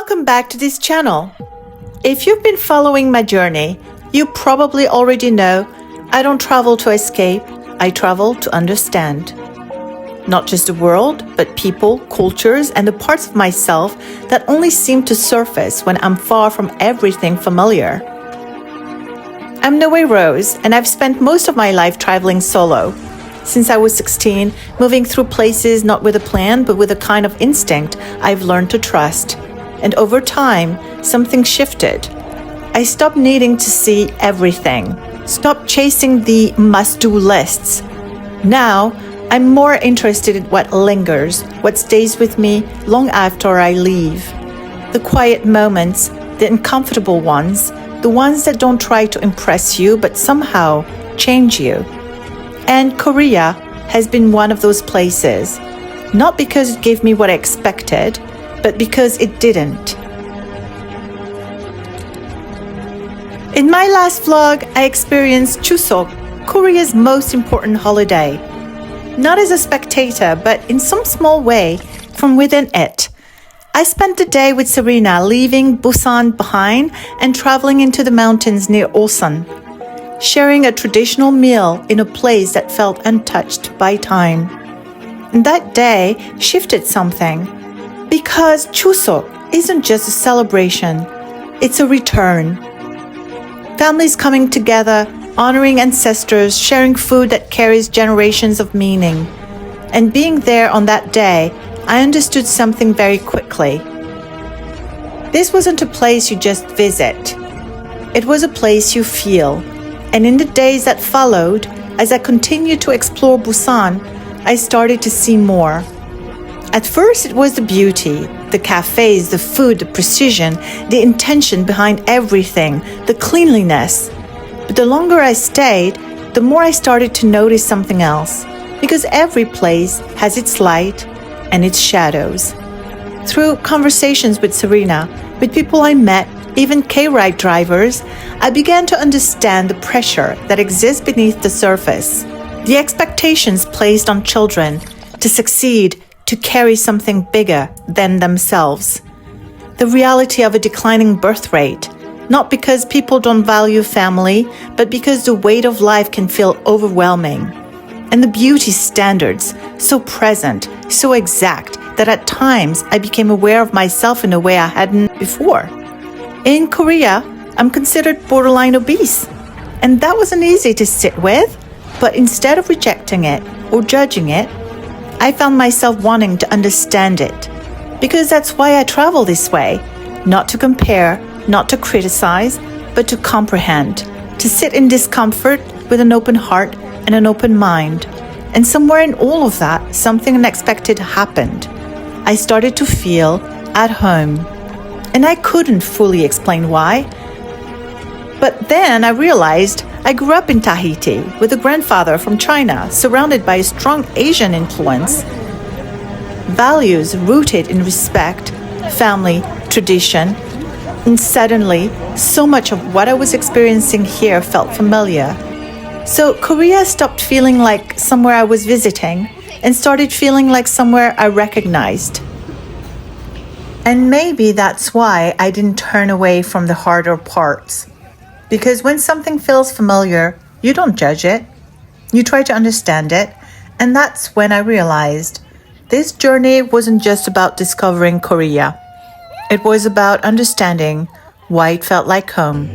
Welcome back to this channel. If you've been following my journey, you probably already know I don't travel to escape, I travel to understand. Not just the world, but people, cultures, and the parts of myself that only seem to surface when I'm far from everything familiar. I'm Noe Rose, and I've spent most of my life traveling solo. Since I was 16, moving through places not with a plan, but with a kind of instinct I've learned to trust. And over time, something shifted. I stopped needing to see everything, stopped chasing the must-do lists. Now, I'm more interested in what lingers, what stays with me long after I leave. The quiet moments, the uncomfortable ones, the ones that don't try to impress you but somehow change you. And Korea has been one of those places, not because it gave me what I expected, but because it didn't. In my last vlog, I experienced Chuseok, Korea's most important holiday. Not as a spectator, but in some small way from within it. I spent the day with Serena, leaving Busan behind and traveling into the mountains near Ulsan, sharing a traditional meal in a place that felt untouched by time. And that day shifted something. Because Chuseok isn't just a celebration, it's a return. Families coming together, honoring ancestors, sharing food that carries generations of meaning. And being there on that day, I understood something very quickly. This wasn't a place you just visit. It was a place you feel. And in the days that followed, as I continued to explore Busan, I started to see more. At first, it was the beauty, the cafes, the food, the precision, the intention behind everything, the cleanliness. But the longer I stayed, the more I started to notice something else, because every place has its light and its shadows. Through conversations with Serena, with people I met, even K-ride drivers, I began to understand the pressure that exists beneath the surface, the expectations placed on children to succeed, to carry something bigger than themselves. The reality of a declining birth rate, not because people don't value family, but because the weight of life can feel overwhelming. And the beauty standards, so present, so exact, that at times I became aware of myself in a way I hadn't before. In Korea, I'm considered borderline obese. And that wasn't easy to sit with, but instead of rejecting it or judging it, I found myself wanting to understand it. Because that's why I travel this way. Not to compare, not to criticize, but to comprehend. To sit in discomfort with an open heart and an open mind. And somewhere in all of that, something unexpected happened. I started to feel at home. And I couldn't fully explain why. But then I realized I grew up in Tahiti with a grandfather from China, surrounded by a strong Asian influence. Values rooted in respect, family, tradition, and suddenly, so much of what I was experiencing here felt familiar. So Korea stopped feeling like somewhere I was visiting and started feeling like somewhere I recognized. And maybe that's why I didn't turn away from the harder parts. Because when something feels familiar, you don't judge it. You try to understand it. And that's when I realized this journey wasn't just about discovering Korea. It was about understanding why it felt like home.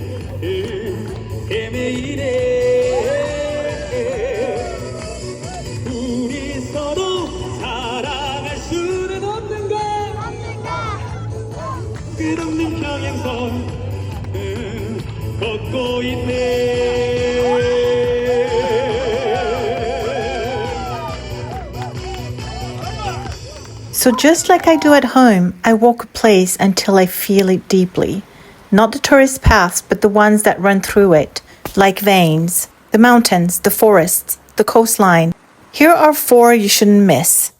So just like I do at home, I walk a place until I feel it deeply. Not the tourist paths, but the ones that run through it, like veins. The mountains, the forests, the coastline. Here are 4 you shouldn't miss.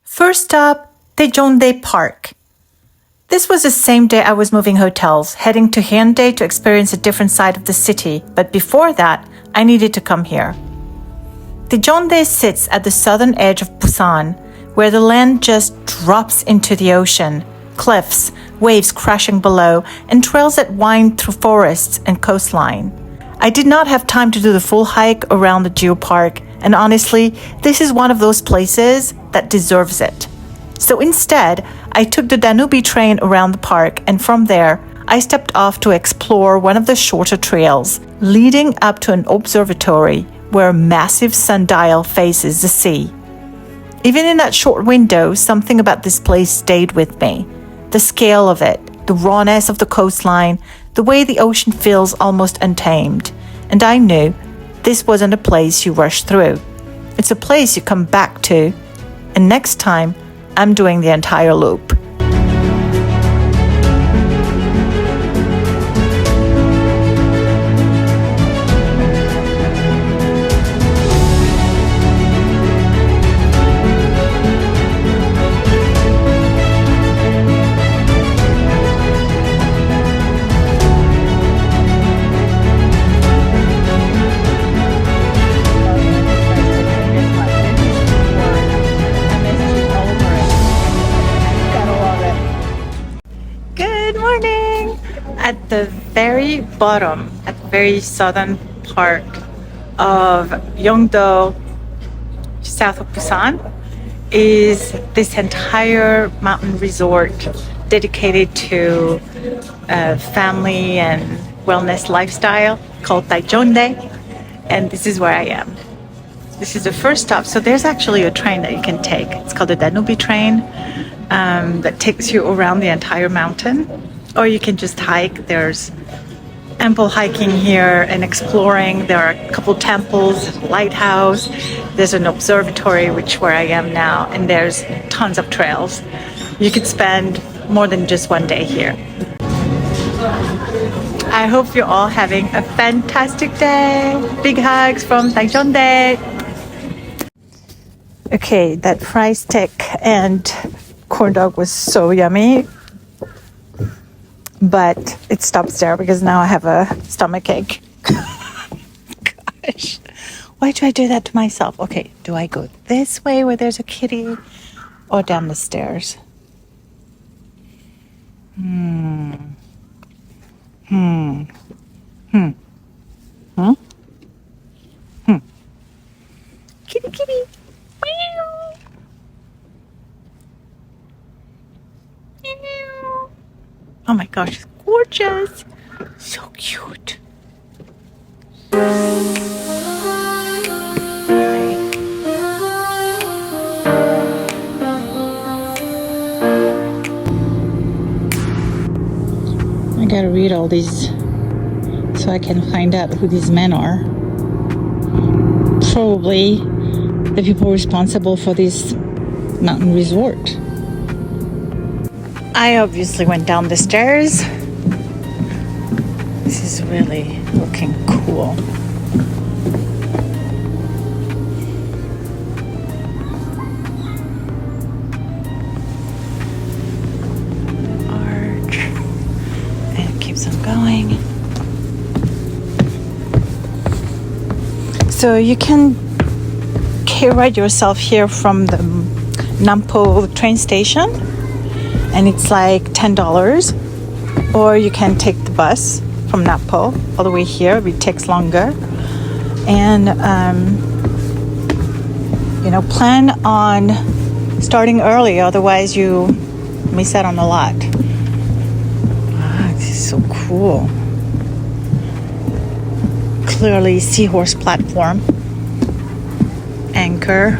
First up, Taejongdae Park. This was the same day I was moving hotels, heading to Hyundai to experience a different side of the city, but before that, I needed to come here. Taejongdae sits at the southern edge of Busan, where the land just drops into the ocean, cliffs, waves crashing below, and trails that wind through forests and coastline. I did not have time to do the full hike around the geopark, and honestly, this is one of those places that deserves it. So instead, I took the Danube train around the park, and from there, I stepped off to explore one of the shorter trails leading up to an observatory where a massive sundial faces the sea. Even in that short window, something about this place stayed with me. The scale of it, the rawness of the coastline, the way the ocean feels almost untamed. And I knew this wasn't a place you rush through. It's a place you come back to. And next time, I'm doing the entire loop. At the very bottom, at the very southern part of Yeongdo, south of Busan, is this entire mountain resort dedicated to family and wellness lifestyle called Taejongdae, and this is where I am. This is the first stop, so there's actually a train that you can take. It's called the Danube train that takes you around the entire mountain. Or you can just hike. There's ample hiking here and exploring. There are a couple temples, lighthouse. There's an observatory, which where I am now, and there's tons of trails. You could spend more than just one day here. I hope you're all having a fantastic day. Big hugs from Taejongdae. Okay, that fry stick and corn dog was so yummy. But it stops there because now I have a stomachache. Gosh, why do I do that to myself? Okay, do I go this way where there's a kitty or down the stairs? Kitty, kitty. Meow. Meow. Oh my gosh, it's gorgeous. So cute. I gotta read all these so I can find out who these men are. Probably the people responsible for this mountain resort. I obviously went down the stairs. This is really looking cool. Arch. And it keeps on going. So you can ride yourself here from the Nampo train station. And it's like $10, or you can take the bus from Napo all the way here. It takes longer, and plan on starting early, otherwise you miss out on a lot. Wow, this is so cool. Clearly seahorse platform, anchor.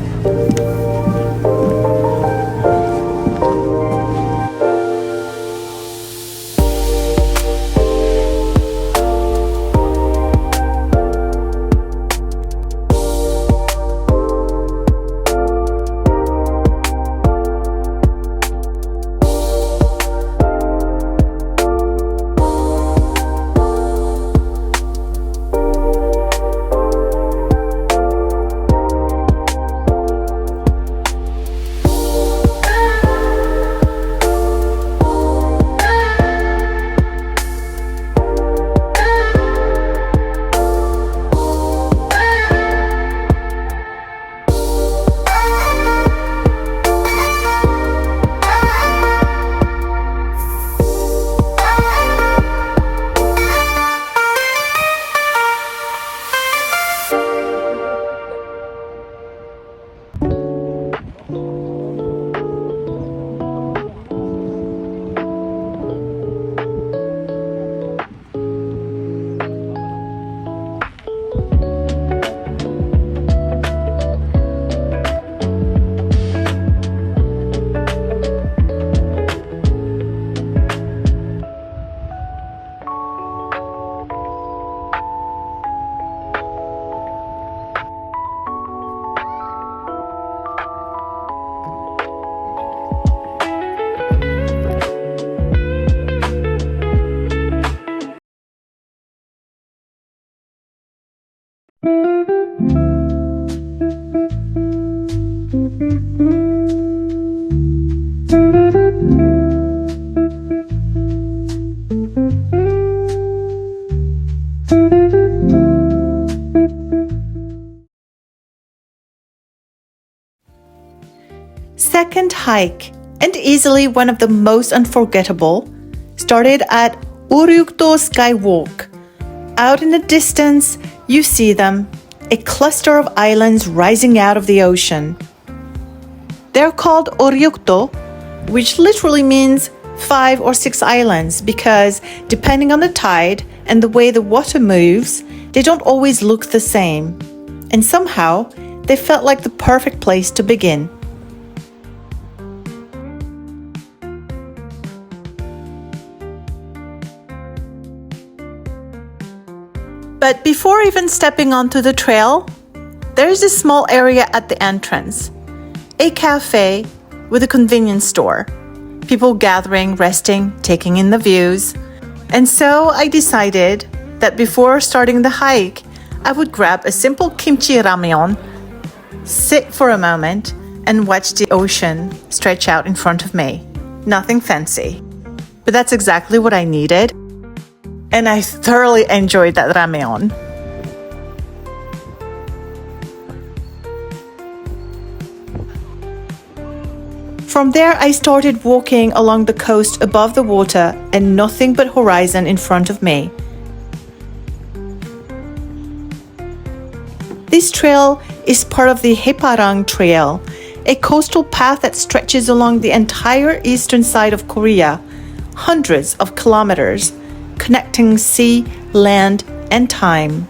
hike, and easily one of the most unforgettable, started at Oryukdo Skywalk. Out in the distance, you see them, a cluster of islands rising out of the ocean. They're called Oryukdo, which literally means 5 or 6 islands because depending on the tide and the way the water moves, they don't always look the same. And somehow, they felt like the perfect place to begin. But before even stepping onto the trail, there's a small area at the entrance, a cafe with a convenience store, people gathering, resting, taking in the views. And so I decided that before starting the hike, I would grab a simple kimchi ramyeon, sit for a moment, and watch the ocean stretch out in front of me. Nothing fancy. But that's exactly what I needed. And I thoroughly enjoyed that ramyeon. From there, I started walking along the coast above the water and nothing but horizon in front of me. This trail is part of the Haeparang Trail, a coastal path that stretches along the entire eastern side of Korea, hundreds of kilometers, connecting sea, land, and time.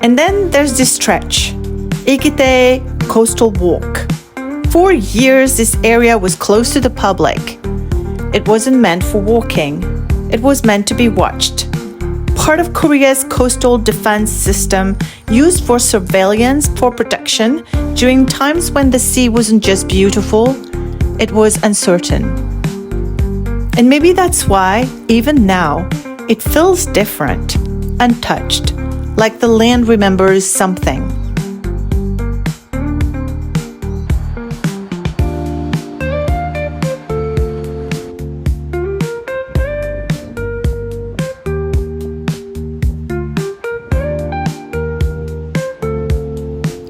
And then there's this stretch, Igidae Coastal Walk. For years, this area was closed to the public. It wasn't meant for walking. It was meant to be watched. Part of Korea's coastal defense system used for surveillance for protection during times when the sea wasn't just beautiful, it was uncertain. And maybe that's why, even now, it feels different, untouched, like the land remembers something.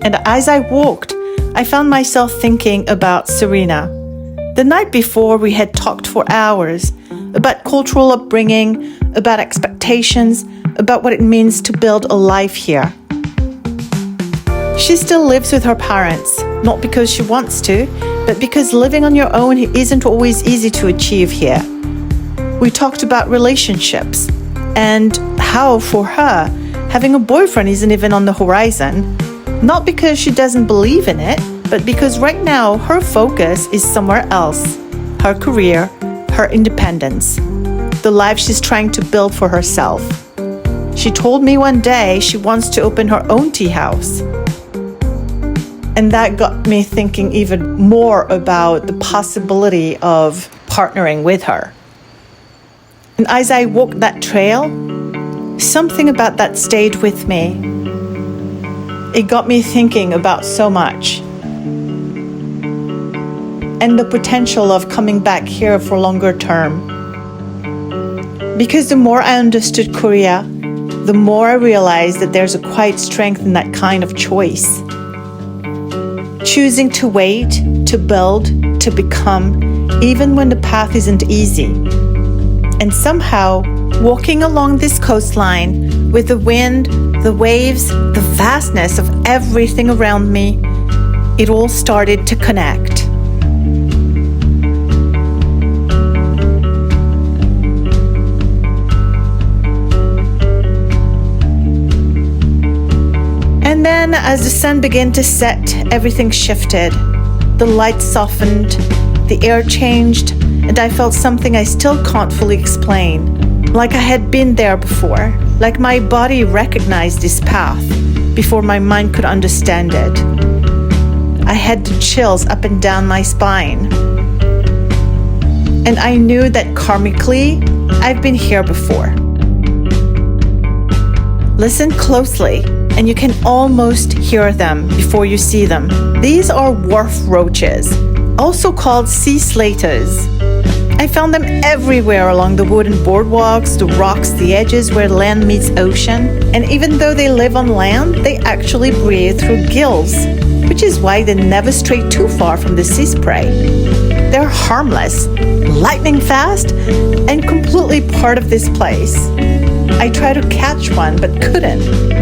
And as I walked, I found myself thinking about Serena. The night before, we had talked for hours about cultural upbringing, about expectations, about what it means to build a life here. She still lives with her parents, not because she wants to, but because living on your own isn't always easy to achieve here. We talked about relationships and how, for her, having a boyfriend isn't even on the horizon. Not because she doesn't believe in it, but because right now her focus is somewhere else. Her career, her independence, the life she's trying to build for herself. She told me one day she wants to open her own tea house. And that got me thinking even more about the possibility of partnering with her. And as I walked that trail, something about that stayed with me. It got me thinking about so much. And the potential of coming back here for longer term. Because the more I understood Korea, the more I realized that there's a quiet strength in that kind of choice. Choosing to wait, to build, to become, even when the path isn't easy. And somehow, walking along this coastline with the wind, the waves, the vastness of everything around me, it all started to connect. And then as the sun began to set, everything shifted. The light softened, the air changed, and I felt something I still can't fully explain. Like I had been there before, like my body recognized this path before my mind could understand it. I had the chills up and down my spine. And I knew that karmically, I've been here before. Listen closely, and you can almost hear them before you see them. These are wharf roaches, also called sea slaters. I found them everywhere along the wooden boardwalks, the rocks, the edges where land meets ocean. And even though they live on land, they actually breathe through gills, which is why they never stray too far from the sea spray. They're harmless, lightning fast, and completely part of this place. I tried to catch one, but couldn't.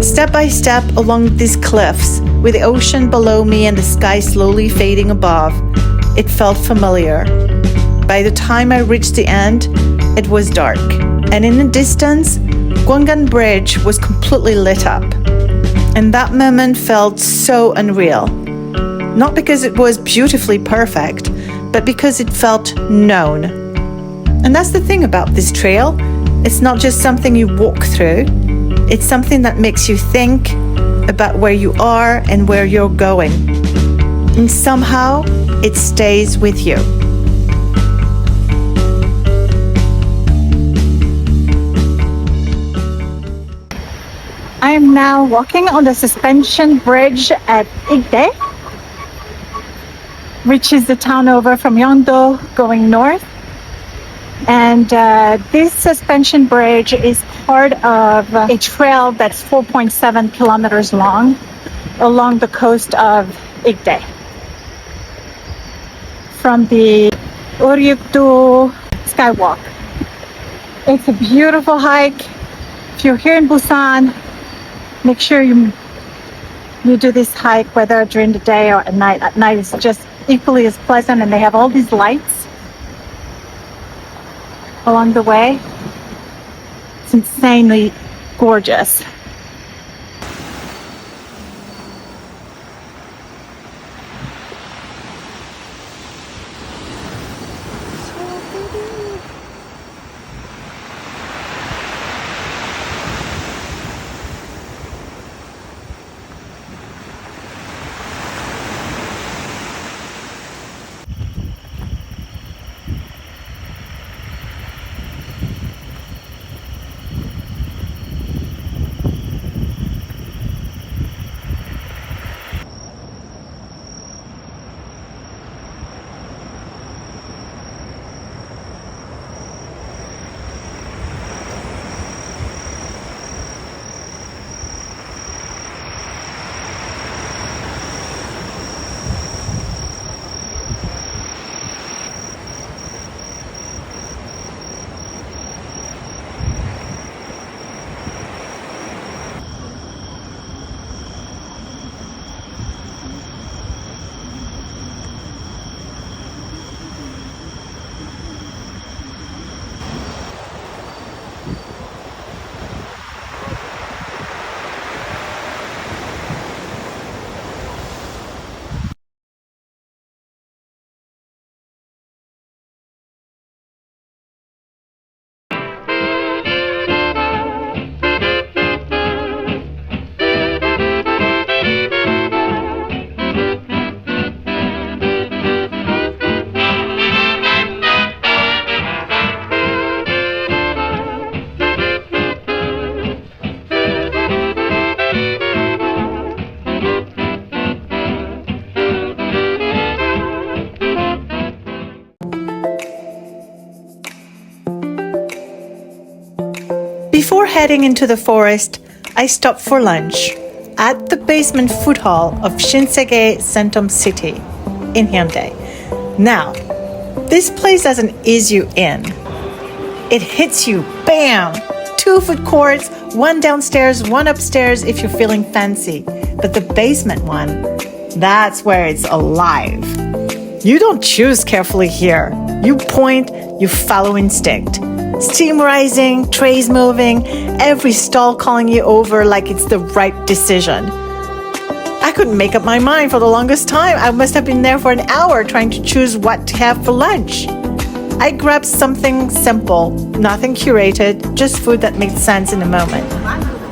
Step by step along these cliffs, with the ocean below me and the sky slowly fading above, it felt familiar. By the time I reached the end, it was dark, and in the distance, Gwangan Bridge was completely lit up. And that moment felt so unreal. Not because it was beautifully perfect, but because it felt known. And that's the thing about this trail. It's not just something you walk through. It's something that makes you think about where you are and where you're going. And somehow, it stays with you. I am now walking on the suspension bridge at Igidae, which is the town over from Yeongdo going north. And this suspension bridge is part of a trail that's 4.7 kilometers long along the coast of Igidae. From the Oryukdo Skywalk. It's a beautiful hike. If you're here in Busan, make sure you do this hike whether during the day or at night. At night it's just equally as pleasant, and they have all these lights along the way. It's insanely gorgeous. Before heading into the forest, I stopped for lunch at the basement food hall of Shinsegae Centum City in Hyundai. Now, this place doesn't ease you in. It hits you, bam! 2 food courts, one downstairs, one upstairs if you're feeling fancy. But the basement one, that's where it's alive. You don't choose carefully here. You point, you follow instinct. Steam rising, trays moving, every stall calling you over like it's the right decision. I couldn't make up my mind for the longest time. I must have been there for an hour trying to choose what to have for lunch. I grabbed something simple, nothing curated, just food that made sense in the moment.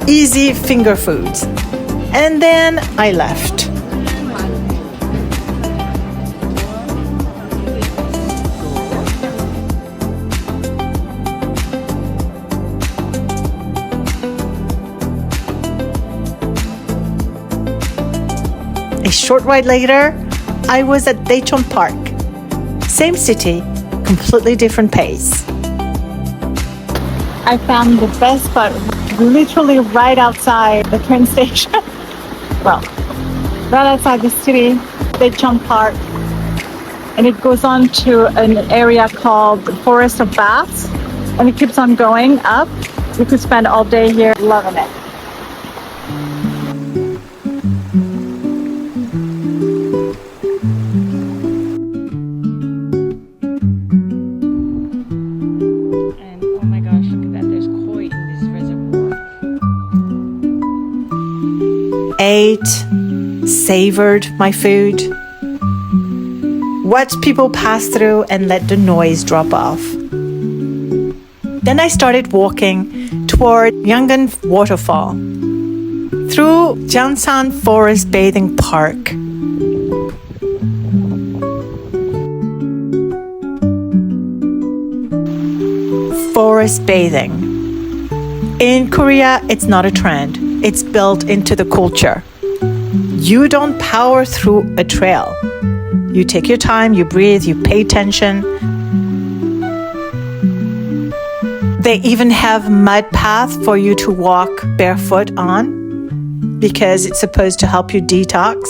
Easy finger foods. And then I left. A short ride later, I was at Taejongdae Park. Same city, completely different pace. I found the best spot literally right outside the train station. Well, right outside the city, Taejongdae Park. And it goes on to an area called the Forest of Baths. And it keeps on going up. You could spend all day here loving it. And oh my gosh, look at that. There's koi in this reservoir. Ate, savored my food, watched people pass through and let the noise drop off. Then I started walking toward Yangsan Waterfall through Jangsan Forest Bathing Park. Forest bathing. In Korea, it's not a trend. It's built into the culture. You don't power through a trail. You take your time, you breathe, you pay attention. They even have mud paths for you to walk barefoot on because it's supposed to help you detox.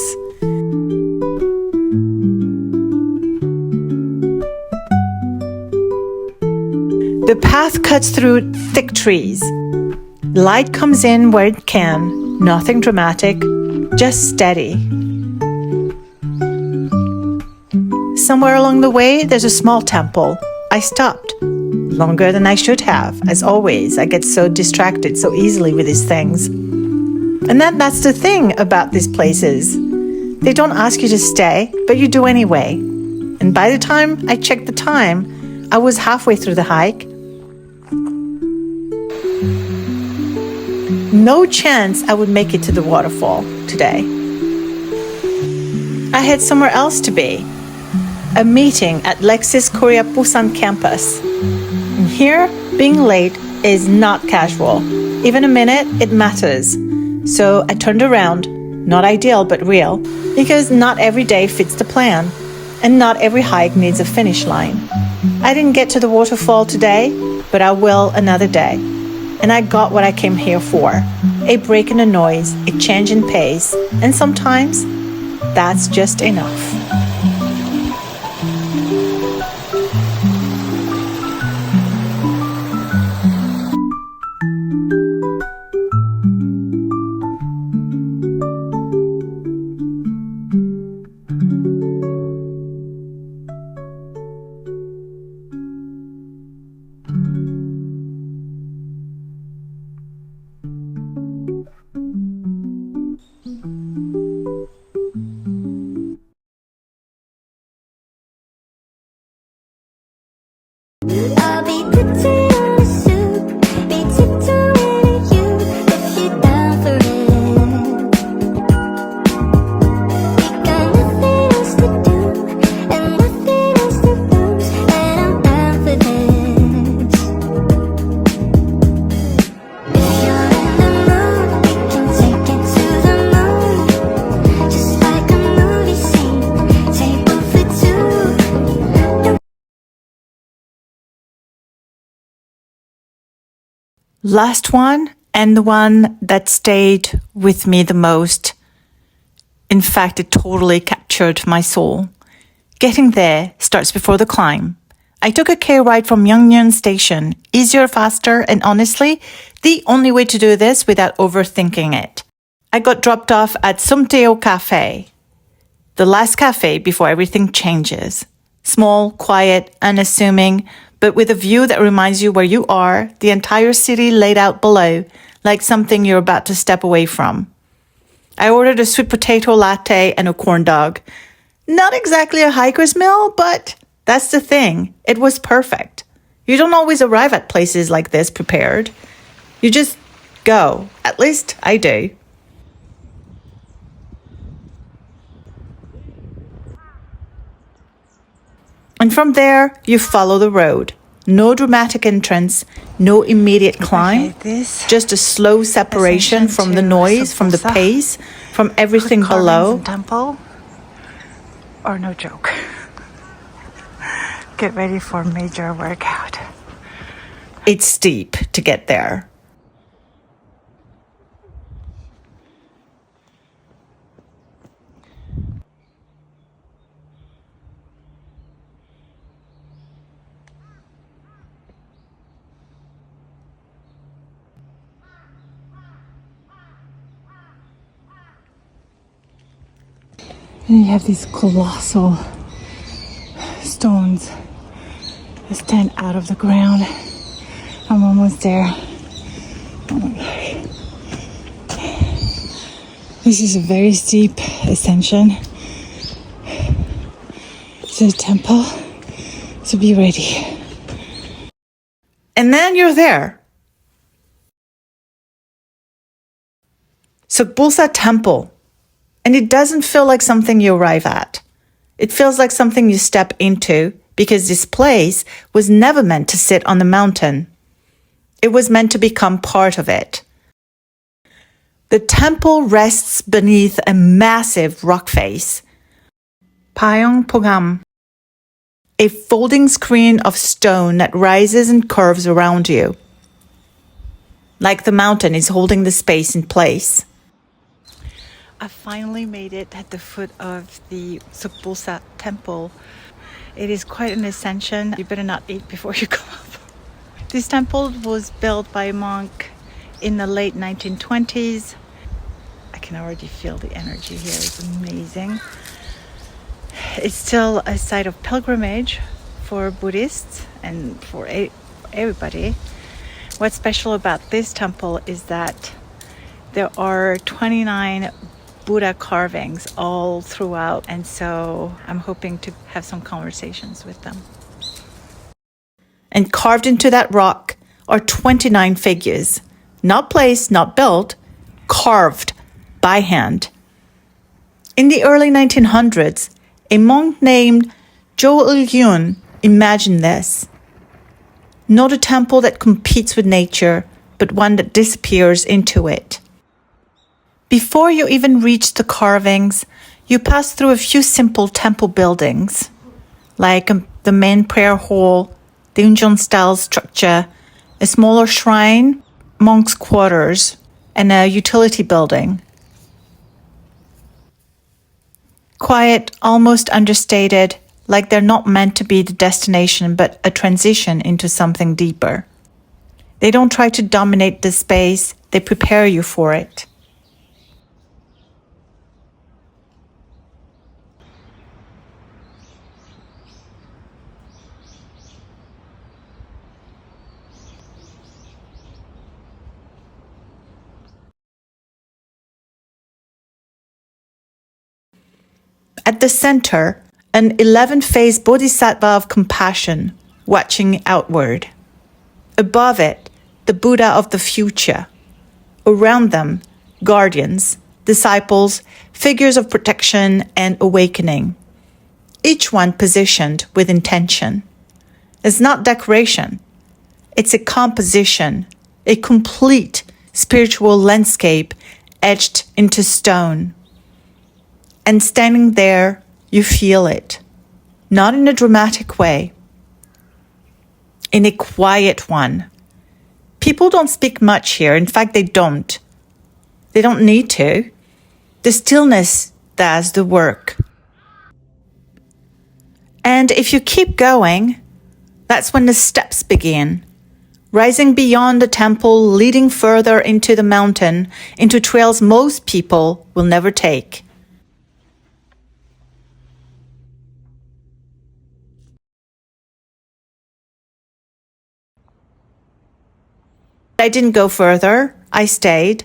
The path cuts through thick trees. Light comes in where it can, nothing dramatic, just steady. Somewhere along the way, there's a small temple. I stopped. Longer than I should have. As always, I get so distracted so easily with these things. And that's the thing about these places. They don't ask you to stay, but you do anyway. And by the time I checked the time, I was halfway through the hike. No chance I would make it to the waterfall today. I had somewhere else to be. A meeting at Lexis Korea Busan campus. And here, being late is not casual. Even a minute, it matters. So I turned around, not ideal but real, because not every day fits the plan, and not every hike needs a finish line. I didn't get to the waterfall today, but I will another day. And I got what I came here for. A break in the noise, a change in pace, and sometimes that's just enough. I'll be putting on a suit, be tiptoeing at you if you're down for it. We got nothing else to do and nothing else to lose, and I'm down for this. If you're in the mood, we can take it to the moon, just like a movie scene, table for two. Last one, and the one that stayed with me the most. In fact, it totally captured my soul. Getting there starts before the climb. I took a K ride from Yeongnyeon Station. Easier, faster, and honestly, the only way to do this without overthinking it. I got dropped off at Sumteo Cafe, the last cafe before everything changes. Small, quiet, unassuming, but with a view that reminds you where you are, the entire city laid out below, like something you're about to step away from. I ordered a sweet potato latte and a corn dog. Not exactly a hiker's meal, but that's the thing. It was perfect. You don't always arrive at places like this prepared. You just go. At least I do. And from there, you follow the road. No dramatic entrance, no immediate climb, this just a slow separation from the noise, from the pace, from everything below. Temple, or no joke. Get ready for a major workout. It's steep to get there. And you have these colossal stones that stand out of the ground. I'm almost there. Oh my gosh. This is a very steep ascension to the temple, so be ready. And then you're there. Seokbulsa Temple. And it doesn't feel like something you arrive at. It feels like something you step into because this place was never meant to sit on the mountain. It was meant to become part of it. The temple rests beneath a massive rock face. Taejongdae, a folding screen of stone that rises and curves around you. Like the mountain is holding the space in place. I finally made it at the foot of the Seokbulsa temple. It is quite an ascension. You better not eat before you go up. This temple was built by a monk in the late 1920s. I can already feel the energy here. It's amazing. It's still a site of pilgrimage for Buddhists and for everybody. What's special about this temple is that there are 29 Buddha carvings all throughout, and so I'm hoping to have some conversations with them. And carved into that rock are 29 figures, not placed, not built, carved by hand. In the early 1900s, a monk named Jo Il-gyun imagined this. Not a temple that competes with nature, but one that disappears into it. Before you even reach the carvings, you pass through a few simple temple buildings, like the main prayer hall, the Unjeon-style structure, a smaller shrine, monks' quarters, and a utility building. Quiet, almost understated, like they're not meant to be the destination but a transition into something deeper. They don't try to dominate the space, they prepare you for it. At the center, an 11-face bodhisattva of compassion, watching outward. Above it, the Buddha of the future. Around them, guardians, disciples, figures of protection and awakening. Each one positioned with intention. It's not decoration. It's a composition, a complete spiritual landscape etched into stone. And standing there, you feel it. Not in a dramatic way. In a quiet one. People don't speak much here. In fact, they don't. They don't need to. The stillness does the work. And if you keep going, that's when the steps begin. Rising beyond the temple, leading further into the mountain, into trails most people will never take. I didn't go further. I stayed.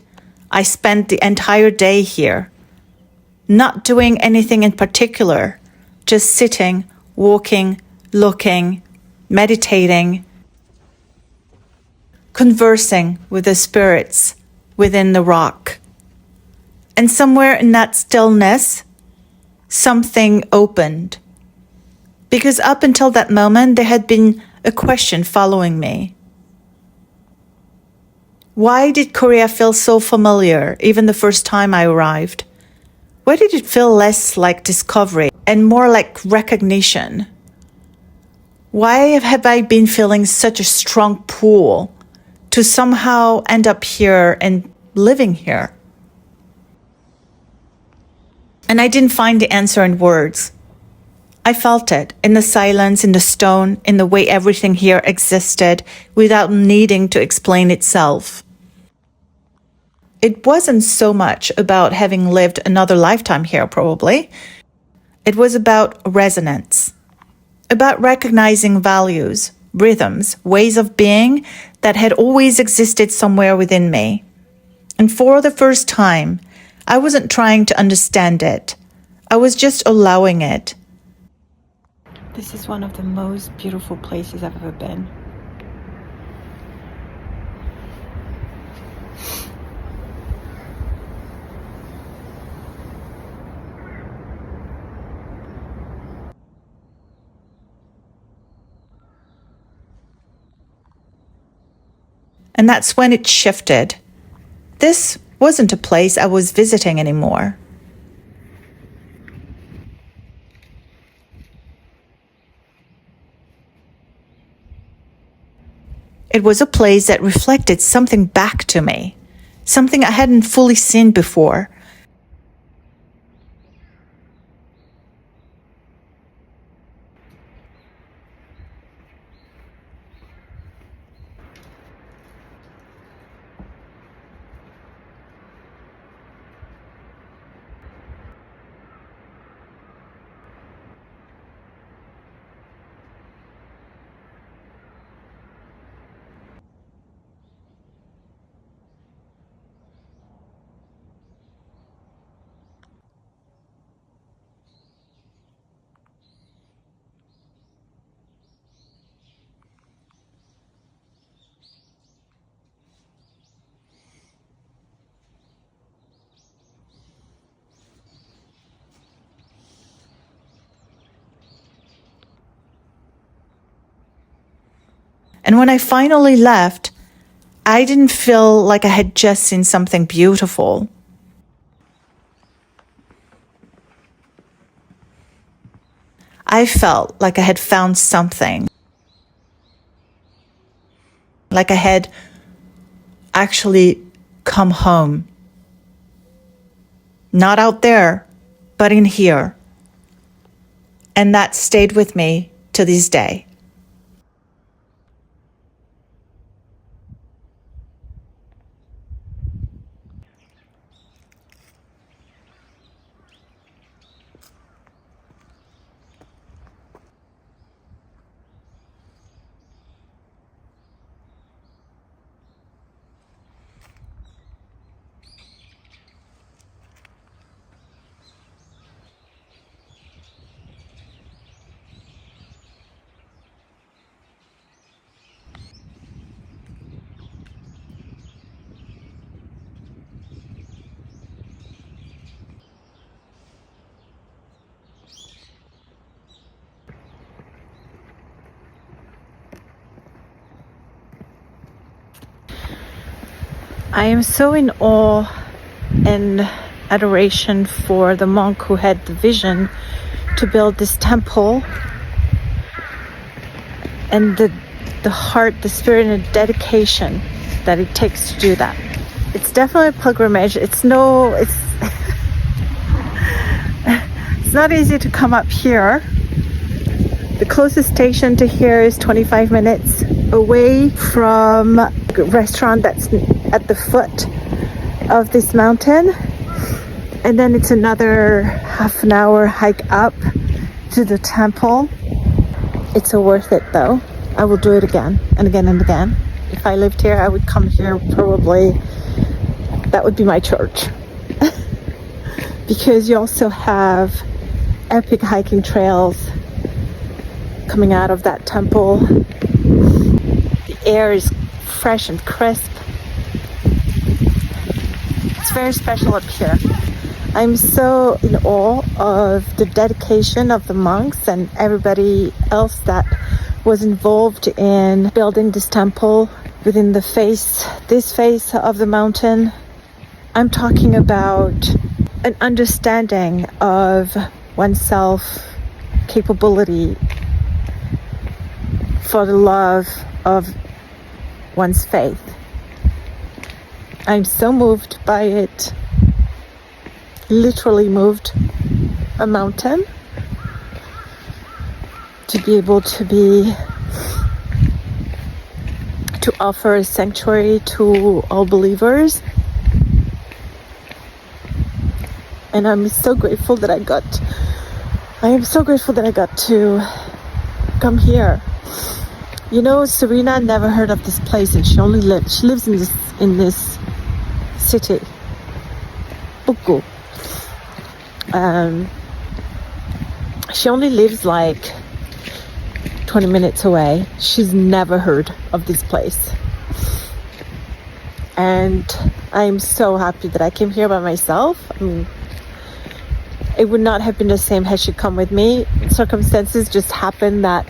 I spent the entire day here. Not doing anything in particular. Just sitting, walking, looking, meditating, conversing with the spirits within the rock. And somewhere in that stillness, something opened. Because up until that moment, there had been a question following me. Why did Korea feel so familiar even the first time I arrived? Why did it feel less like discovery and more like recognition? Why have I been feeling such a strong pull to somehow end up here and living here? And I didn't find the answer in words. I felt it in the silence, in the stone, in the way everything here existed without needing to explain itself. It wasn't so much about having lived another lifetime here, probably. It was about resonance, about recognizing values, rhythms, ways of being that had always existed somewhere within me. And for the first time, I wasn't trying to understand it. I was just allowing it. This is one of the most beautiful places I've ever been. And that's when it shifted. This wasn't a place I was visiting anymore. It was a place that reflected something back to me, something I hadn't fully seen before. And when I finally left, I didn't feel like I had just seen something beautiful. I felt like I had found something. Like I had actually come home. Not out there, but in here. And that stayed with me to this day. I am so in awe and adoration for the monk who had the vision to build this temple, and the heart, the spirit, and the dedication that it takes to do that. It's definitely a pilgrimage. It's it's not easy to come up here. The closest station to here is 25 minutes away from a restaurant that's at the foot of this mountain. And then it's another half an hour hike up to the temple. It's so worth it though. I will do it again and again and again. If I lived here, I would come here probably. That would be my church. Because you also have epic hiking trails coming out of that temple. The air is fresh and crisp. It's very special up here. I'm so in awe of the dedication of the monks and everybody else that was involved in building this temple within this face of the mountain. I'm talking about an understanding of oneself, capability for the love of one's faith. I'm so moved by it. Literally moved a mountain to be able to offer a sanctuary to all believers. And I am so grateful that I got to come here. You know, Serena never heard of this place, and she lives in this city, Bukgu. She only lives like 20 minutes away. She's never heard of this place. And I'm so happy that I came here by myself. I mean, it would not have been the same had she come with me. Circumstances just happened that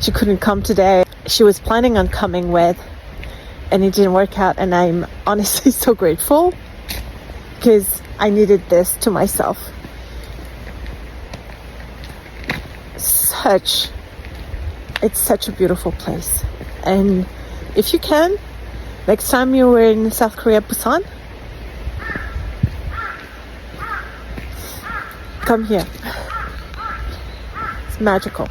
she couldn't come today. She was planning on coming with, and it didn't work out. And I'm honestly so grateful because I needed this to myself. It's such a beautiful place. And if you can, next time you were in South Korea, Busan, come here. It's magical.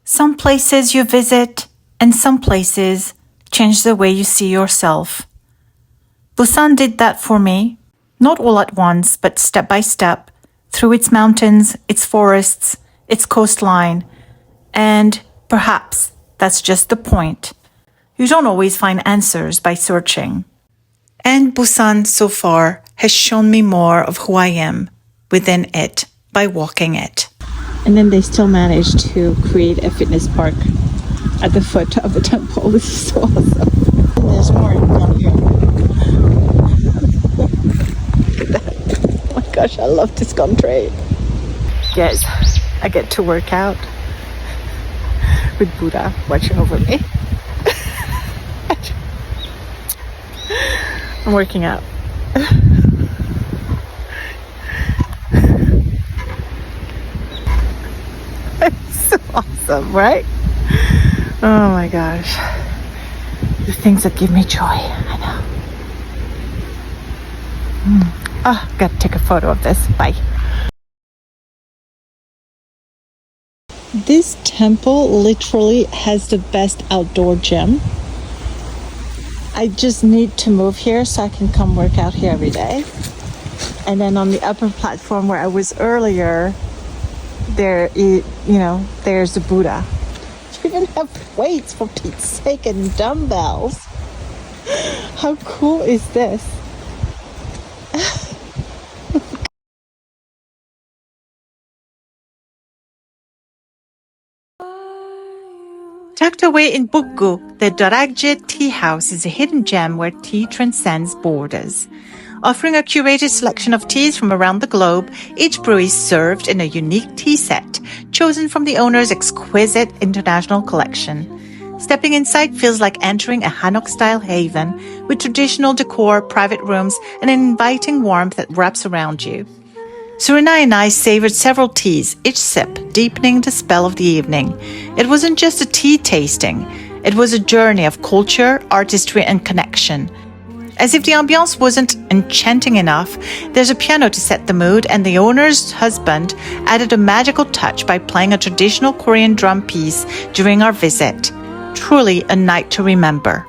Some places you visit and some places change the way you see yourself. Busan did that for me, not all at once, but step by step, through its mountains, its forests, its coastline. And perhaps that's just the point. You don't always find answers by searching. And Busan so far has shown me more of who I am within it by walking it. And then they still managed to create a fitness park at the foot of the temple. This is so awesome. And there's more down here. Oh my gosh, I love this country. Yes, I get to work out with Buddha watching over me. I'm working out. So awesome, right? Oh my gosh. The things that give me joy, I know. Gotta take a photo of this. Bye. This temple literally has the best outdoor gym. I just need to move here so I can come work out here every day. And then on the upper platform where I was earlier, there's the Buddha. You even have weights, for Pete's sake, and dumbbells. How cool is this? Tucked away in Bukgu, the Doragje Tea House is a hidden gem where tea transcends borders. Offering a curated selection of teas from around the globe, each brew is served in a unique tea set, chosen from the owner's exquisite international collection. Stepping inside feels like entering a Hanok-style haven with traditional decor, private rooms, and an inviting warmth that wraps around you. Serena and I savored several teas, each sip deepening the spell of the evening. It wasn't just a tea tasting. It was a journey of culture, artistry, and connection. As if the ambiance wasn't enchanting enough, there's a piano to set the mood, and the owner's husband added a magical touch by playing a traditional Korean drum piece during our visit. Truly a night to remember.